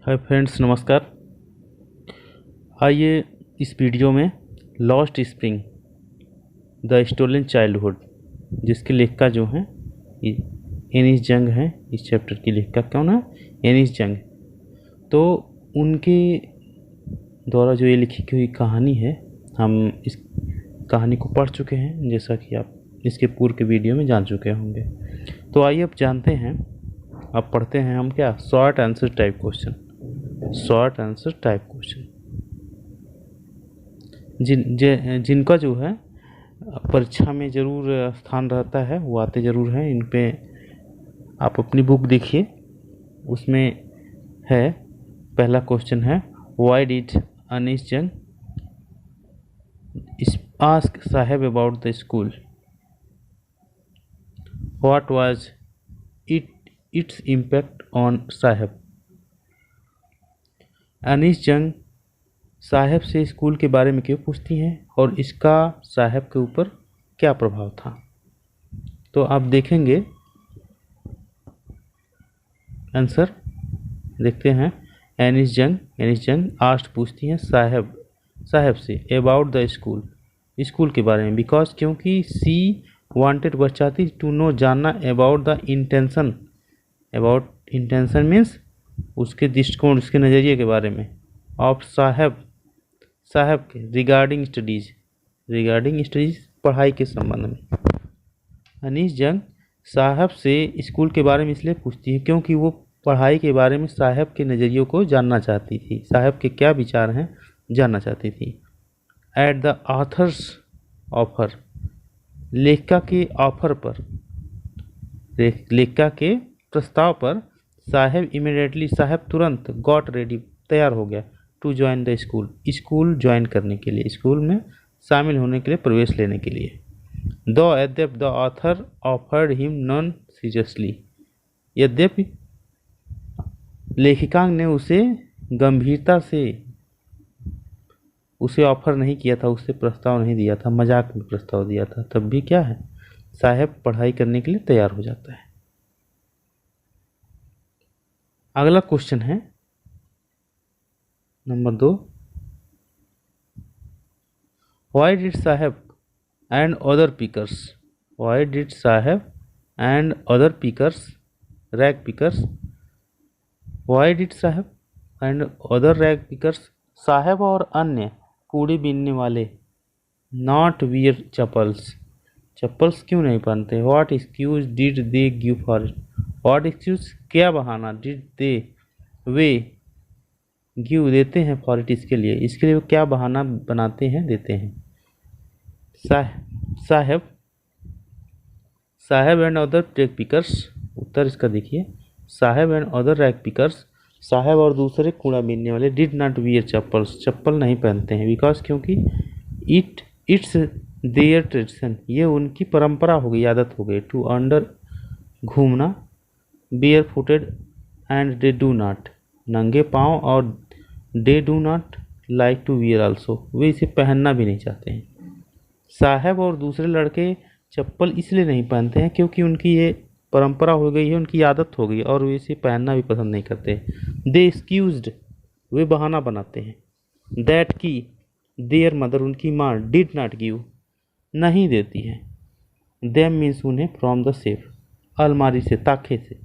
Hi friends, नमस्कार। आइए इस वीडियो में Lost Spring the Stolen Childhood, जिसके लेखिका जो हैं एनिस जंग हैं। इस चैप्टर की लेखिका कौन है? एनिस जंग। तो उनके द्वारा जो ये लिखी हुई कहानी है, हम इस कहानी को पढ़ चुके हैं, जैसा कि आप इसके पूर्व के वीडियो में जान चुके होंगे। तो आइए अब जानते हैं, अब पढ़ते हैं हम क्या short answer type question. Short answer type question जिनका जो है परीक्षा में ज़रूर स्थान रहता है, वो आते ज़रूर हैं। इन पे आप अपनी बुक देखिए, उसमें है पहला क्वेश्चन है, why did Anees Jung ask Saheb about the school, what was its impact on Saheb. Anees Jung Saheb से स्कूल के बारे में क्यों पूछती हैं और इसका साहेब के ऊपर क्या प्रभाव था। तो आप देखेंगे आंसर, देखते हैं। एनिस जंग आस्ट पूछती हैं साहेब से अबाउट द स्कूल के बारे में, बिकॉज क्योंकि सी वांटेड, वह चाहती टू नो, जानना, अबाउट द इंटेंशन मीन्स उसके दृष्टिकोण, उसके नज़रिए के बारे में, ऑफ साहब के रिगार्डिंग स्टडीज पढ़ाई के संबंध में। अनीस जंग साहब से स्कूल के बारे में इसलिए पूछती है क्योंकि वो पढ़ाई के बारे में साहब के नज़रियों को जानना चाहती थी, साहब के क्या विचार हैं जानना चाहती थी। एट द ऑथर्स ऑफर, लेखिका के ऑफर पर, लेखिका के प्रस्ताव पर, साहब तुरंत गॉट रेडी, तैयार हो गया, to join the school join करने के लिए, स्कूल में शामिल होने के लिए, प्रवेश लेने के लिए। यद्यपि the author offered him non seriously, यद्यपि लेखिका ने उसे गंभीरता से उसे ऑफर नहीं किया था, उससे प्रस्ताव नहीं दिया था, मजाक में प्रस्ताव दिया था, तब भी क्या है, साहब पढ़ाई करने के लिए तैयार हो जाता है। अगला क्वेश्चन है number 2, Why did Saheb and other pickers, rag pickers, why did Saheb and other rag pickers, साहब और अन्य कूड़े बीनने वाले, नॉट वियर चप्पल्स क्यों नहीं पहनते। What excuse did they give for it, what excuse क्या बहाना, डिड दे वे गिव देते हैं, फॉर इट इसके लिए वो क्या बहाना बनाते हैं, देते हैं। साहब एंड अदर रैग पिकर्स, उत्तर इसका देखिए, साहब एंड अदर रैग पिकर्स, साहब और दूसरे कूड़ा बीनने वाले, डिड नॉट वियर चप्पल नहीं पहनते हैं, बिकॉज क्योंकि इट्स देयर ट्रेडिशन, ये उनकी परंपरा हो गई, आदत हो गई, टू अंडर घूमना, bare footed and they do not, नंगे पाँव, और they do not like to wear also, वे इसे पहनना भी नहीं चाहते हैं। साहब और दूसरे लड़के चप्पल इसलिए नहीं पहनते हैं क्योंकि उनकी ये परंपरा हो गई है, उनकी आदत हो गई, और वे इसे पहनना भी पसंद नहीं करते। दे एक्सक्यूज्ड, वे बहाना बनाते हैं। दैट की देयर मदर, उनकी माँ, डिड नॉट गिव, नहीं देती है। देम मीन्स उन्हें, फ्रॉम द सेफ, अलमारी से, ताखे से,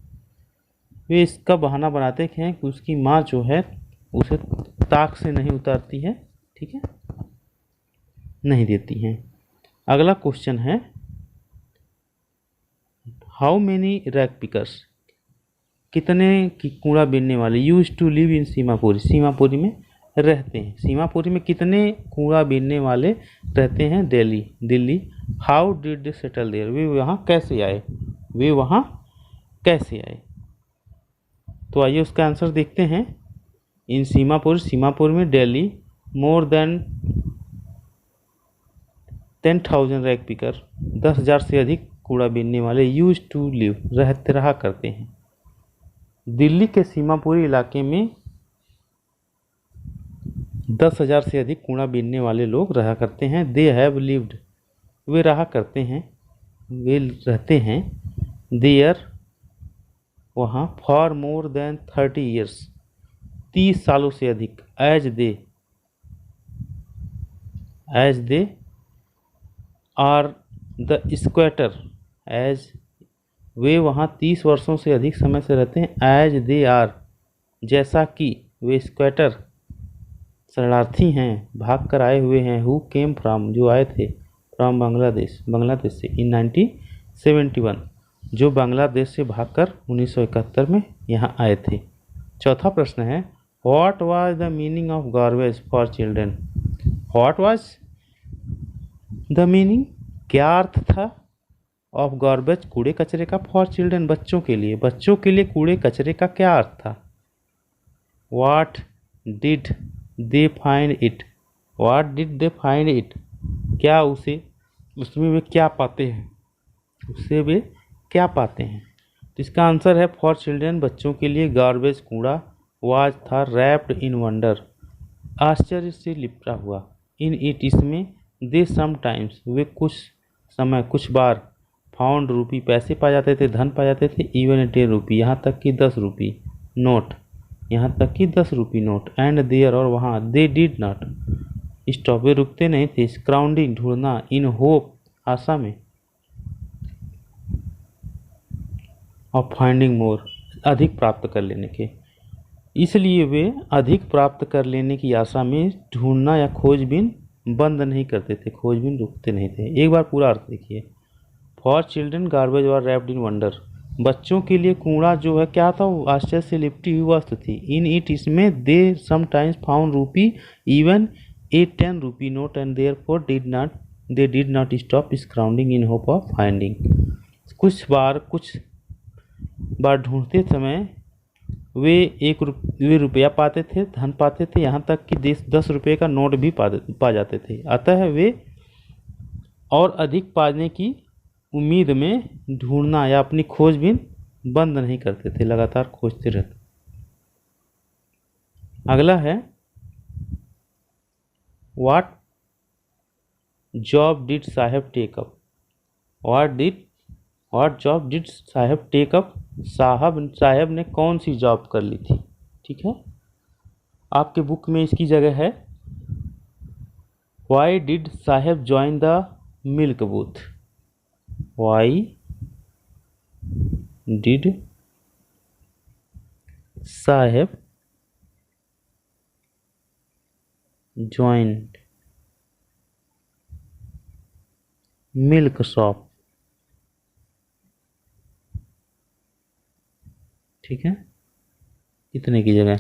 वे इसका बहाना बनाते हैं कि उसकी माँ जो है उसे ताक से नहीं उतारती है, ठीक है, नहीं देती हैं। अगला क्वेश्चन है, हाउ मेनी रैग पिकर्स, कितने की कूड़ा बीनने वाले, use to live in Seemapuri में रहते हैं, सीमापुरी में कितने कूड़ा बीनने वाले रहते हैं, Delhi. How did they settle there, वे वहाँ कैसे आए। तो आइए उसका आंसर देखते हैं। इन सीमापुर में Delhi, more than 10,000 rag picker, 10,000 से अधिक कूड़ा बीनने वाले, यूज टू लिव, रहा करते हैं। दिल्ली के सीमापुरी इलाके में 10,000 से अधिक कूड़ा बीनने वाले लोग रहा करते हैं। दे हैव लिव्ड, वे रहते हैं देयर, वहाँ, फॉर मोर देन 30 ईयर्स, 30 सालों से अधिक, as they are the squatter, as वे वहाँ 30 वर्षों से अधिक समय से रहते हैं, एज दे आर जैसा कि वे स्क्वेटर शरणार्थी हैं, भाग कर आए हुए हैं, हु केम फ्राम जो आए थे, फ्राम बांग्लादेश से इन 1971 जो बांग्लादेश से भागकर 1971 में यहाँ आए थे। चौथा प्रश्न है what was the meaning of garbage for children, what was the meaning क्या अर्थ था ऑफ गार्बेज कूड़े कचरे का, फॉर चिल्ड्रन बच्चों के लिए कूड़े कचरे का क्या अर्थ था। What did they find it, क्या उसमें वे क्या पाते हैं, तो इसका आंसर है फॉर चिल्ड्रन बच्चों के लिए गार्बेज कूड़ा वाज था रैप्ड इन वंडर आश्चर्य से लिपटा हुआ, इन इट इसमें, दे समटाइम्स वे कुछ बार, फाउंड रूपी पैसे पा जाते थे, धन पा जाते थे, इवन 10 रूपी यहाँ तक कि 10 रूपी नोट, एंड देयर और वहाँ, दे डिड नॉट स्टॉप वे रुकते नहीं थे, स्क्राउंडिंग ढूंढना, इन होप आशा में, और फाइंडिंग मोर अधिक प्राप्त कर लेने के, इसलिए वे अधिक प्राप्त कर लेने की आशा में ढूंढना या खोजबीन बंद नहीं करते थे, खोजबीन रुकते नहीं थे। एक बार पूरा अर्थ देखिए, for children garbage were wrapped in wonder, बच्चों के लिए कूड़ा जो है क्या था, वो आश्चर्य से लिपटी हुई वस्तु थी, इन इट इसमें, they sometimes found rupee even a 10 rupee note and therefore they did not stop scrounging in hope of finding, कुछ बार ढूंढते समय वे रुपया पाते थे, धन पाते थे, यहाँ तक कि 10 रुपये का नोट भी पा जाते थे, अतः वे और अधिक पाने की उम्मीद में ढूंढना या अपनी खोजबीन बंद नहीं करते थे, लगातार खोजते रहते। अगला है what job did Saheb take up, what job did Saheb take up, साहब ने कौन सी जॉब कर ली थी। ठीक है, आपके बुक में इसकी जगह है why did Saheb join the milk booth, why did Saheb join milk shop. ठीक है, इतने की जगह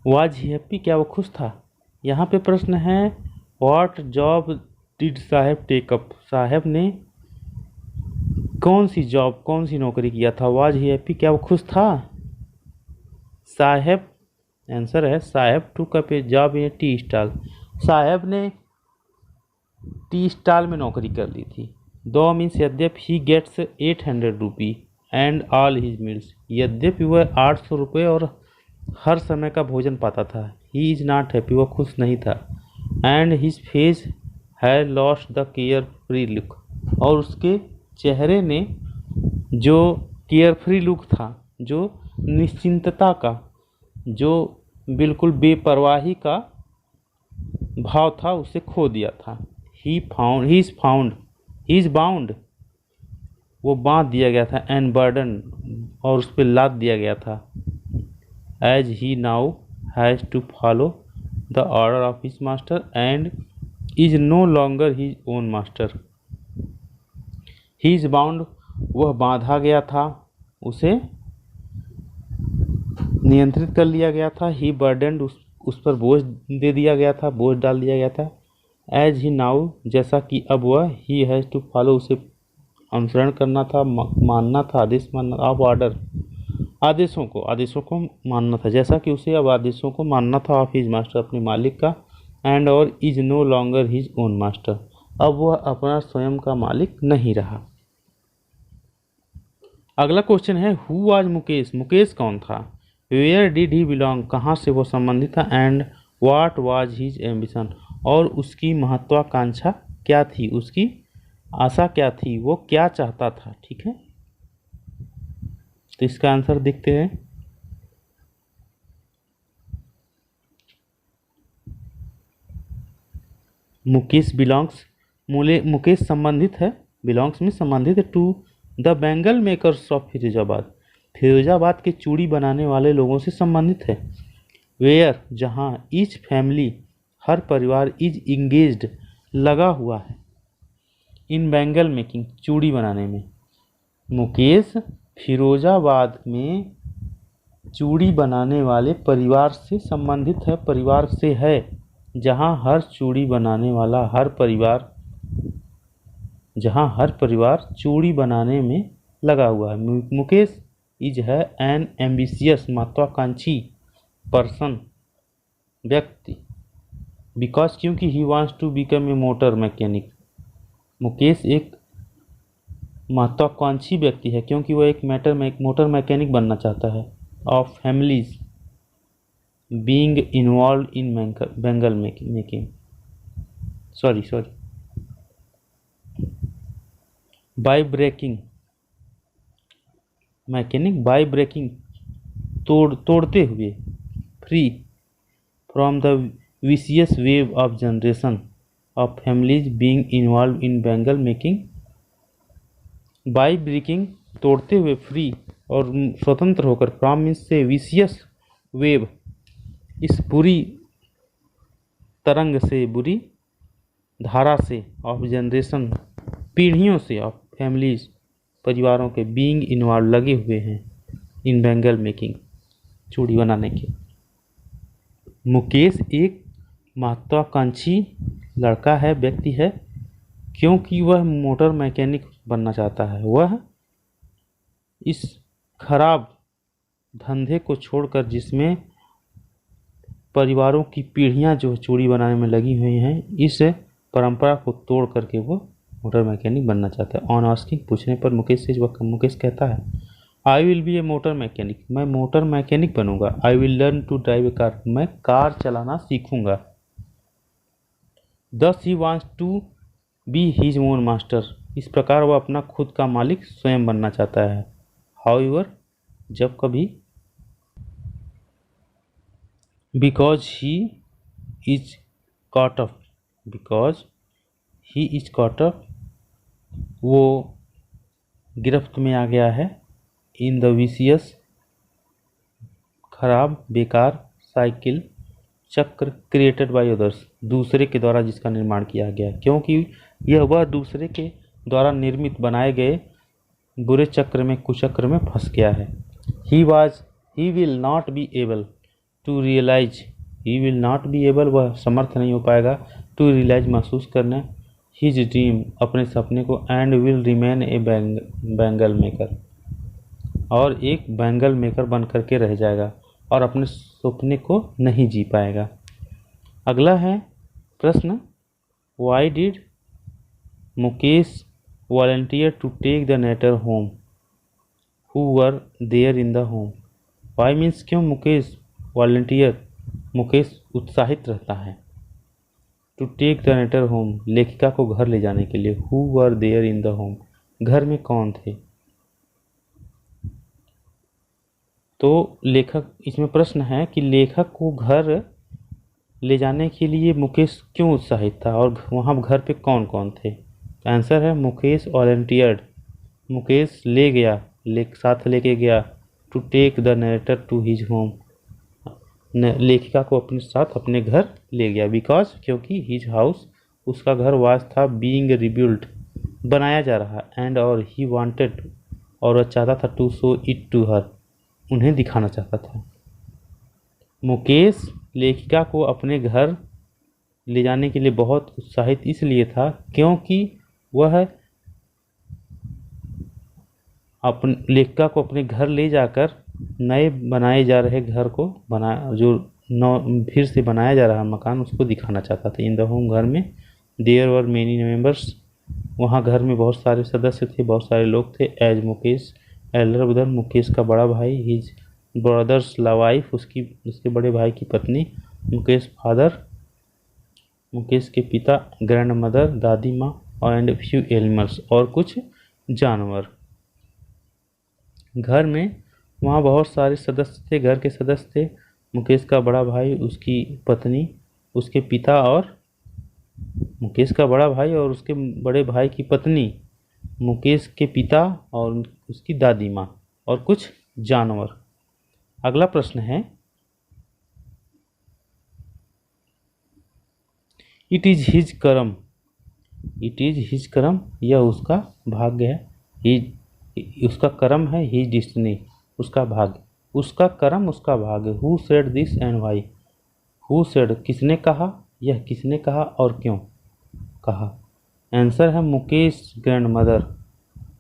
वाज ही हैप्पी, क्या वो खुश था। यहाँ पे प्रश्न है what job did Saheb take up, Saheb ने कौन सी नौकरी किया था, वाज ही हैप्पी क्या वो खुश था। साहेब, आंसर है Saheb took up a job in tea stall, Saheb ने टी स्टॉल में नौकरी कर ली थी। दो मीन्स यद्यपि he gets 800 rupee and all his meals, यद्यपि वह 800 रुपये और हर समय का भोजन पाता था। ही इज नॉट हैप्पी, वह खुश नहीं था। And his face had lost the care free look, और उसके चेहरे ने जो केयर फ्री लुक था, जो निश्चिंतता का, जो बिल्कुल बेपरवाही का भाव था, उसे खो दिया था। ही इज बाउंड वो बांध दिया गया था, एंड बर्डन और उस पर लाद दिया गया था। As he now has to follow the order of his master and is no longer his own master. He is bound वह बांधा गया था, उसे नियंत्रित कर लिया गया था। ही बर्डन उस पर बोझ दे दिया गया था, बोझ डाल दिया गया था। एज ही नाउ जैसा कि अब वह, ही हैज़ टू फॉलो उसे अनुसरण करना था, मानना था, आदेश मानना, ऑफ ऑर्डर आदेशों को मानना था, जैसा कि उसे अब आदेशों को मानना था, ऑफ हिज मास्टर अपने मालिक का, एंड और is no longer his own master अब वह अपना स्वयं का मालिक नहीं रहा। अगला क्वेश्चन है हु वाज मुकेश, मुकेश कौन था। वेयर डिड ही बिलोंग, कहाँ से वो संबंधित था। And what was his ambition, और उसकी महत्वाकांक्षा क्या थी, उसकी आशा क्या थी, वो क्या चाहता था। ठीक है, तो इसका आंसर देखते हैं। मुकेश बिलोंग्स, मुकेश संबंधित है, बिलोंग्स में संबंधित है to the bangle makers of Firozabad, Firozabad के चूड़ी बनाने वाले लोगों से संबंधित है। वेयर, जहां ईच फैमिली, हर परिवार, इज इंगेज्ड, लगा हुआ है, इन बैंगल मेकिंग, चूड़ी बनाने में। मुकेश फिरोजाबाद में चूड़ी बनाने वाले परिवार से संबंधित है, परिवार से है, जहां हर चूड़ी बनाने वाला हर परिवार, जहां हर परिवार चूड़ी बनाने में लगा हुआ है। मुकेश इज है एन एम्बिशियस, महत्वाकांक्षी पर्सन, व्यक्ति, बिकॉज, क्योंकि he wants to become a motor mechanic. Mukesh एक महत्वाकांक्षी व्यक्ति है क्योंकि वह एक मोटर मैकेनिक बनना चाहता है। Of families being involve in bangle making, sorry by breaking, mechanic by breaking, तोड़ते हुए, free from the vicious wave of generation of families being involve in bangle making. By breaking, तोड़ते हुए, free और स्वतंत्र होकर, फ्रॉम मीन्स से, vicious wave, इस बुरी तरंग से, बुरी धारा से, ऑफ जनरेशन, पीढ़ियों से, ऑफ फैमिलीज, परिवारों के, बीइंग इन्वॉल्व, लगे हुए हैं, इन बैंगल मेकिंग, चूड़ी बनाने के। मुकेश एक महत्वाकांक्षी लड़का है, व्यक्ति है, क्योंकि वह मोटर मैकेनिक बनना चाहता है। वह इस खराब धंधे को छोड़कर, जिसमें परिवारों की पीढ़ियां जो चूड़ी बनाने में लगी हुई हैं, इस परंपरा को तोड़ करके वो मोटर मैकेनिक बनना चाहता है। ऑन आस्किंग, पूछने पर मुकेश से, मुकेश कहता है, I will be a motor mechanic, मैं मोटर मैकेनिक बनूंगा। I will learn to drive a car, मैं कार चलाना सीखूंगा। Thus he wants to be his own master, इस प्रकार वह अपना खुद का मालिक स्वयं बनना चाहता है। हाउएवर, जब कभी, because he is caught up, because he is caught up, वो गिरफ्त में आ गया है, इन द विशियस, खराब, बेकार, साइकिल, चक्र, क्रिएटेड बाय अदर्स, दूसरे के द्वारा जिसका निर्माण किया गया, क्योंकि यह वह दूसरे के द्वारा निर्मित बनाए गए बुरे चक्र में, कुचक्र में फंस गया है। He will not be able to realise, he will not be able, वह समर्थ नहीं हो पाएगा, टू रियलाइज, महसूस करने, हिज ड्रीम, अपने सपने को, and will remain A bangle maker, और एक बैंगल मेकर बन करके रह जाएगा और अपने सपने को नहीं जी पाएगा। अगला है प्रश्न, why did Mukesh volunteer to take the narrator home who were there in the home. Why means, क्यों मुकेश वॉलंटियर, मुकेश उत्साहित रहता है, to take the narrator home, लेखिका को घर ले जाने के लिए, who were there in the home, घर में कौन थे। तो लेखक, इसमें प्रश्न है कि लेखक को घर ले जाने के लिए मुकेश क्यों उत्साहित था और वहाँ घर पे कौन कौन थे। आंसर है, मुकेश वॉलंटियर्ड, मुकेश ले गया, साथ लेके गया, to take the narrator to his home, लेखिका को अपने साथ अपने घर ले गया, बिकॉज, क्योंकि हिज हाउस, उसका घर, वाज था, बीइंग रिबिल्ड, बनाया जा रहा, एंड और, ही वांटेड, और वह चाहता था, to show it to her, उन्हें दिखाना चाहता था। मुकेश लेखिका को अपने घर ले जाने के लिए बहुत उत्साहित इसलिए था क्योंकि वह अपने लेखिका को अपने घर ले जाकर नए बनाए जा रहे घर को फिर से बनाया जा रहा मकान, उसको दिखाना चाहता था। इन द होम, घर में, देयर वर मेनी मेंबर्स, वहाँ घर में बहुत सारे सदस्य थे, बहुत सारे लोग थे। As Mukesh elder brother, Mukesh का बड़ा भाई, हिज ब्रदर्स वाइफ, उसके बड़े भाई की पत्नी, मुकेश फादर, मुकेश के पिता, ग्रैंड मदर, दादी माँ, एंड फ्यू एनिमल्स, और कुछ जानवर। घर में वहाँ बहुत सारे सदस्य थे, घर के सदस्य थे। मुकेश का बड़ा भाई, उसकी पत्नी, उसके पिता और मुकेश का बड़ा भाई और उसके बड़े भाई की पत्नी, मुकेश के पिता और उसकी दादी माँ और कुछ जानवर। अगला प्रश्न है, इट इज हिज कर्म। इट इज हिज कर्म, यह उसका भाग्य है। उसका कर्म है, हिज डिस्टिनी, उसका भाग्य। उसका कर्म, उसका भाग्य। Who said this and why. Who said, किसने कहा, यह किसने कहा और क्यों कहा। आंसर है मुकेश ग्रैंड मदर,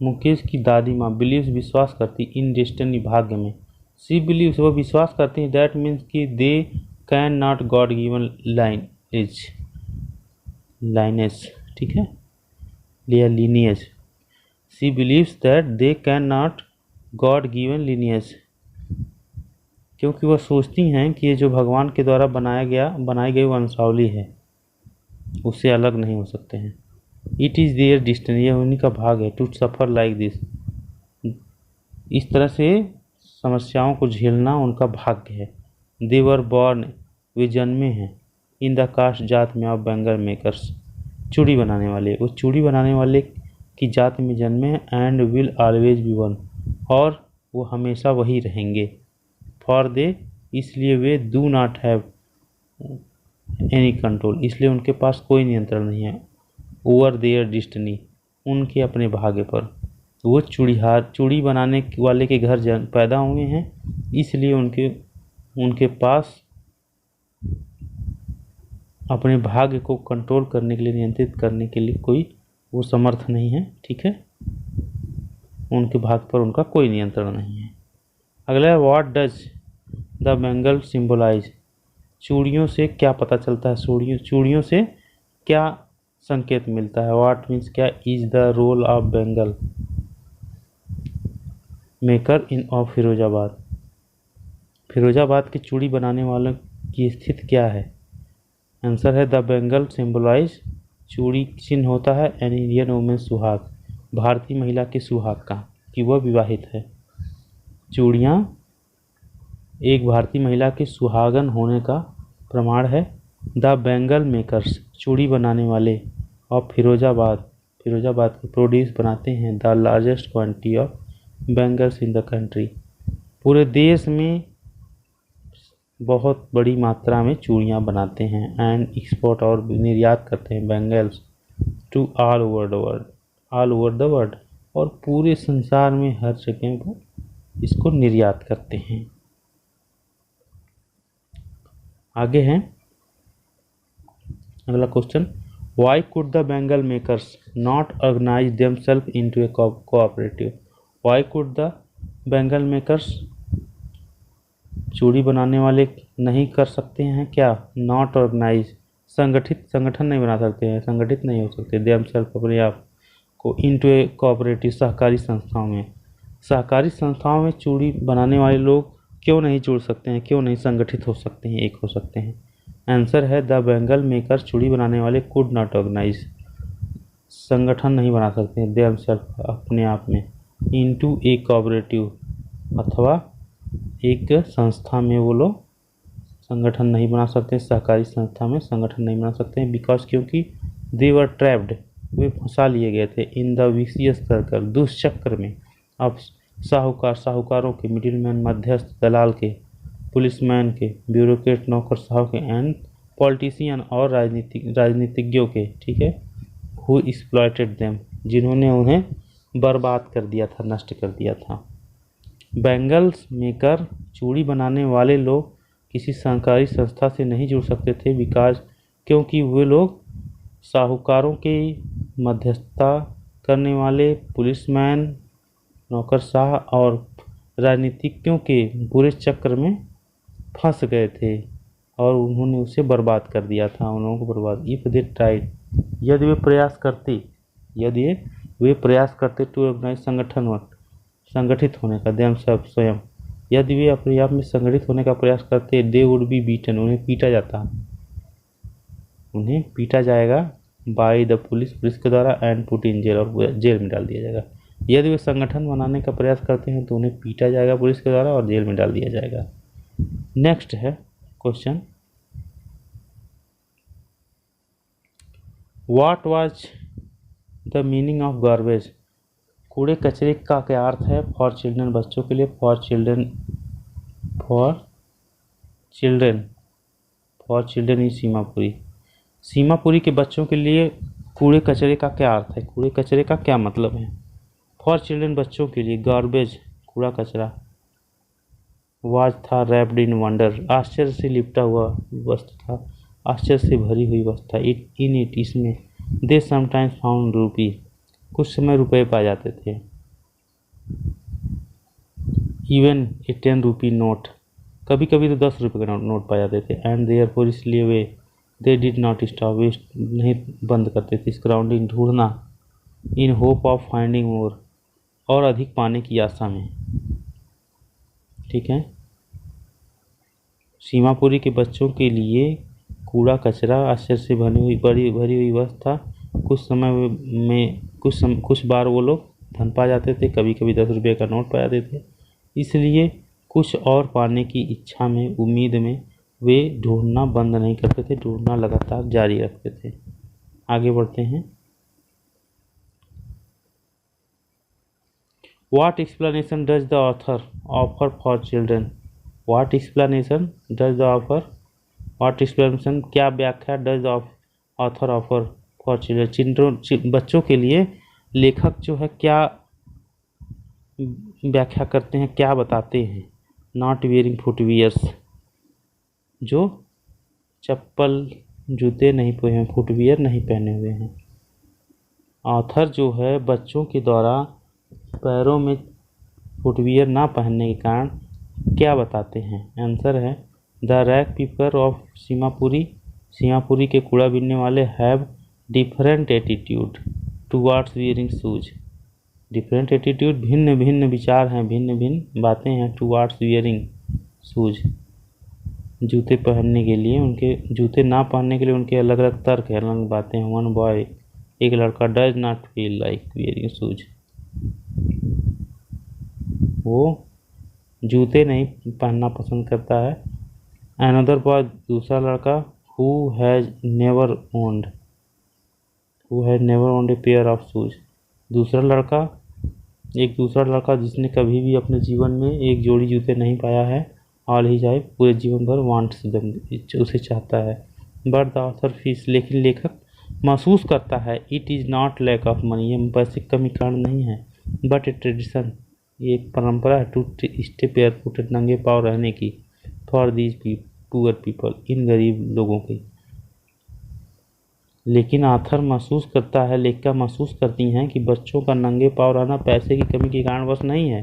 मुकेश की दादी माँ। बिलीव्स, विश्वास करती, इन डेस्टिनी, भाग्य में। सी बिलीव्स, वो विश्वास करती है, दैट मीन्स कि they can not God given lineage, ठीक है, या lineage. She believes that they can not God given lineage, क्योंकि वह सोचती हैं कि ये जो भगवान के द्वारा बनाई गई वंशावली है, उससे अलग नहीं हो सकते हैं। इट इज़ देयर डिस्टिनी, यह उन्हीं का भाग है। टू सफ़र लाइक दिस, इस तरह से समस्याओं को झेलना उनका भाग्य है। दे वर बॉर्न, वे जन्मे हैं। इन द कास्ट, जात में, ऑफ बैंगल मेकर्स, चूड़ी बनाने वाले, वो चूड़ी बनाने वाले की जात में जन्मे हैं। And will always be one, और वो हमेशा वही रहेंगे। फॉर दे, इसलिए वे, do not have any control, इसलिए उनके पास कोई नियंत्रण नहीं है। ओवर देयर डिस्टिनी, उनके अपने भाग्य पर। वो चूड़ी बनाने वाले के घर पैदा हुए हैं, इसलिए उनके पास अपने भाग्य को कंट्रोल करने के लिए, नियंत्रित करने के लिए कोई वो समर्थ नहीं है, ठीक है। उनके भाग्य पर उनका कोई नियंत्रण नहीं है। अगला है, what does the bangle symbolise. चूड़ियों से क्या पता चलता है, चूड़ियों से क्या संकेत मिलता है। व्हाट मीन्स क्या, is the role of bangle maker in of Firozabad, Firozabad के चूड़ी बनाने वालों की स्थिति क्या है। आंसर है, द बैंगल सिंबलाइज, चूड़ी चिन्ह होता है एन इंडियन वुमेन सुहाग, भारतीय महिला के सुहाग का, कि वह विवाहित है। चूड़ियाँ एक भारतीय महिला के सुहागन होने का प्रमाण है। द बैंगल मेकर्स, चूड़ी बनाने वाले, और फिरोजाबाद के प्रोड्यूस बनाते हैं the largest quantity of bangles in the country, पूरे देश में बहुत बड़ी मात्रा में चूड़ियाँ बनाते हैं। एंड एक्सपोर्ट, और निर्यात करते हैं bangles to all over the world, और पूरे संसार में हर जगह वो इसको निर्यात करते हैं। आगे हैं, अगला question, why could the bangle makers not organise themself into a cooperative. Why could the bangle makers, चूड़ी बनाने वाले नहीं कर सकते हैं क्या, नॉट ऑर्गेनाइज, संगठन नहीं बना सकते हैं, संगठित नहीं हो सकते, देमसेल्फ, अपने आप को, इनटू ए कोऑपरेटिव, सहकारी संस्थाओं में। सहकारी संस्थाओं में चूड़ी बनाने वाले लोग क्यों नहीं जुड़ सकते हैं, क्यों नहीं संगठित हो सकते हैं, एक हो सकते हैं। आंसर है, द बैंगल मेकर, चूड़ी बनाने वाले, कुड नॉट ऑर्गेनाइज, संगठन नहीं बना सकते हैं, देमसेल्फ, अपने आप में, इनटू ए कोऑपरेटिव, अथवा एक संस्था में वो लोग संगठन नहीं बना सकते, सहकारी संस्था में संगठन नहीं बना सकते हैं। बिकॉज, क्योंकि दे वर ट्रैप्ड, वे फंसा लिए गए थे, इन द विशियस सर्कल, दुष्चक्र में, अब साहूकारों के, मिडिलमैन, मध्यस्थ, दलाल के, पुलिसमैन के, ब्यूरोक्रेट, नौकरशाहों के, एंड पॉलिटिशियन, और राजनीतिज्ञों के, ठीक है, हु एक्सप्लॉयटेड देम, जिन्होंने उन्हें बर्बाद कर दिया था, नष्ट कर दिया था। बैंगल्स मेकर, चूड़ी बनाने वाले लोग किसी सहकारी संस्था से नहीं जुड़ सकते थे, बिकॉज, क्योंकि वे लोग साहूकारों की मध्यस्थता करने वाले, पुलिसमैन, नौकरशाह और राजनीतिज्ञों के बुरे चक्र में फंस गए थे, और उन्होंने उसे बर्बाद कर दिया था, उन लोगों को बर्बाद। इफ दे ट्राइड, यदि वे प्रयास करते टू ऑर्गेनाइज, संगठित होने का, देम सब, स्वयं, यदि वे अपने आप में संगठित होने का प्रयास करते, दे वुड बी बीटन, उन्हें पीटा जाएगा बाय द पुलिस के द्वारा, एंड पुट इन जेल, और जेल में डाल दिया जाएगा। यदि वे संगठन बनाने का प्रयास करते हैं तो उन्हें पीटा जाएगा पुलिस के द्वारा और जेल में डाल दिया जाएगा। नेक्स्ट है question, what was the meaning of garbage? कूड़े कचरे का क्या अर्थ है? फॉर चिल्ड्रन, बच्चों के लिए। For children is Seemapuri. Seemapuri के बच्चों के लिए कूड़े कचरे का क्या अर्थ है? कूड़े कचरे का क्या मतलब है? फॉर चिल्ड्रन, बच्चों के लिए। गार्बेज, कूड़ा कचरा। वाज था रैप्ड इन वंडर, आश्चर्य से लिपटा हुआ वस्तु था, आश्चर्य से भरी हुई वस्तु था। इट इसमें। दे समटाइम्स फाउंड रूपी, कुछ समय रुपए पाए जाते थे। इवन ए 10 रुपी नोट, कभी कभी तो 10 रुपये का नोट पाए जाते थे। एंड देयरफॉर, इसलिए वे, दे डिड नॉट स्टॉप, वे नहीं बंद करते थे स्क्राउंडिंग, ढूंढना, इन होप ऑफ फाइंडिंग मोर, और अधिक पाने की आशा में। ठीक है, सीमापुरी के बच्चों के लिए कूड़ा कचरा आश्चर्य से भरी हुई वस्तु था। कुछ समय में कुछ बार वो लोग धन पा जाते थे, कभी कभी 10 रुपये का नोट पा जाते थे, इसलिए कुछ और पाने की इच्छा में, उम्मीद में वे ढूंढना बंद नहीं करते थे, ढूंढना लगातार जारी रखते थे। आगे बढ़ते हैं। What explanation does the author offer for children? What explanation does the author? What explanation, क्या व्याख्या does the author offer for children? बच्चों के लिए लेखक जो है क्या व्याख्या करते हैं, क्या बताते हैं? Not wearing footwears, जो चप्पल जूते नहीं पहने हैं, फुटवियर नहीं पहने हुए हैं। ऑथर जो है बच्चों के द्वारा पैरों में फुटवियर ना पहनने के कारण क्या बताते हैं? आंसर है द रैक पीपर ऑफ सीमापुरी के कूड़ा बीनने वाले have different attitude towards wearing shoes. Different attitude, भिन्न भिन्न विचार हैं, भिन्न भिन्न बातें हैं, टुवार्ड्स वियरिंग शूज, जूते पहनने के लिए, उनके जूते ना पहनने के लिए उनके अलग अलग तर्क है, अलग बातें हैं। वन बॉय, एक लड़का, does not feel like wearing shoes, वो जूते नहीं पहनना पसंद करता है। अनदर बॉय, दूसरा लड़का, who has never owned a pair of shoes, एक दूसरा लड़का जिसने कभी भी अपने जीवन में एक जोड़ी जूते नहीं पाया है, ऑल ही लाइफ, पूरे जीवन भर वांट्स देम, उसे चाहता है। बट द ऑथर फील्स, लेकिन लेखक महसूस करता है, it is not lack of money, ये पैसे की कमी कारण नहीं है, बट ए ट्रेडिशन, ये एक परंपरा है, टू स्टे बेयरफुट, नंगे पाँव रहने की, फॉर दीज पुअर पीपल, इन गरीब लोगों की। लेकिन आथर महसूस करता है, लेखिका महसूस करती हैं कि बच्चों का नंगे पाँव रहना पैसे की कमी के कारणवश नहीं है,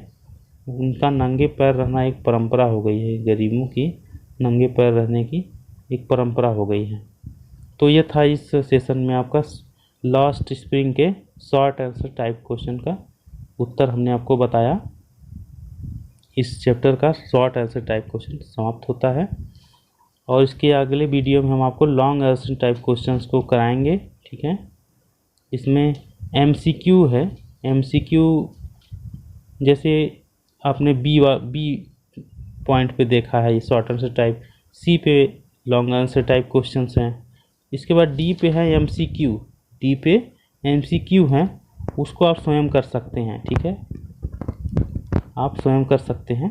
उनका नंगे पैर रहना एक परंपरा हो गई है, गरीबों की नंगे पैर रहने की एक परंपरा हो गई है। तो ये था इस सेशन में आपका लास्ट स्प्रिंग के शॉर्ट आंसर टाइप क्वेश्चन का उत्तर हमने आपको बताया। इस चैप्टर का शॉर्ट आंसर टाइप क्वेश्चन समाप्त होता है और इसके अगले वीडियो में हम आपको लॉन्ग आंसर टाइप क्वेश्चंस को कराएंगे। ठीक है, इसमें एमसीक्यू है। एमसीक्यू जैसे आपने बी पॉइंट पे देखा है, ये शॉर्ट आंसर टाइप, सी पे लॉन्ग आंसर टाइप क्वेश्चंस हैं। इसके बाद डी पे है एमसीक्यू, डी पे एमसीक्यू हैं, उसको आप स्वयं कर सकते हैं। ठीक है, आप स्वयं कर सकते हैं,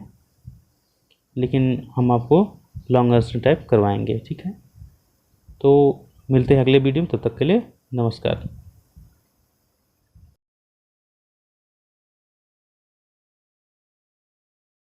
लेकिन हम आपको लॉन्ग आंसर टाइप करवाएंगे। ठीक है, तो मिलते हैं अगले वीडियो में, तब तक के लिए नमस्कार।